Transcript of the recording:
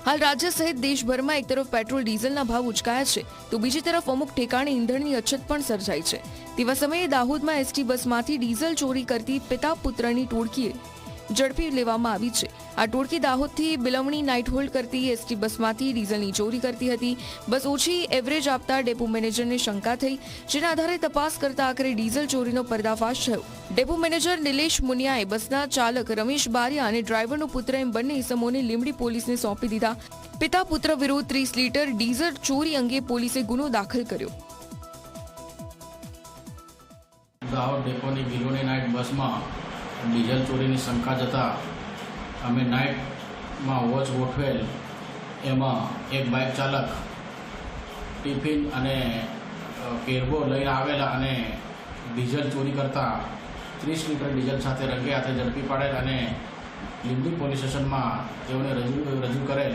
हाल राज्य सहित देशभर में एक तरफ पेट्रोल डीजलना भाव उचकाया है तो बीजी तरफ अमुक ठेकाणे ईंधणनी अछत पण सर्जाई है। तेवा समये दाहोदमां एसटी बसमांथी डीजल चोरी करती पिता पुत्रनी टोळकीए झड़पी लेवामां आवी छे। आ टोळकी दाहोदथी बिलवणी नाइट होल्ड करती एसटी बसमांथी डीजलनी चोरी करती हती। बस ओછી एवरेज आपता डेपो मैनेजरने शंका थई, जेना आधारे तपास करता आखरे डीजल चोरीनो पर्दाफाश थयो। डेपो मैनेजर निलेश मुनियाए बसना चालक रमेश बारिया अने ड्राइवरनो पुत्र एम बंने इसमोने લીંબડી પોલીસને સોંપી દીધા। पिता पुत्र विरुद्ध 30 लीटर डीजल चोरी अंगे पोलीसे गुनो दाखल कर्यो। दाहोद डेपोनी बिलोनी नाइट बस में डीजल चोरी की शंका जता अमे नाइट में वॉच गोठवेल एमां एक बाइक चालक टिफिन अने केरबो लईने आवेला अने डीजल चोरी करता 30 लीटर डीजल साथे रंगे हाथे झड़पी पाड़ेल अने લીંબડી પોલીસ સ્ટેશનમાં તેઓને રજૂ કરેલ।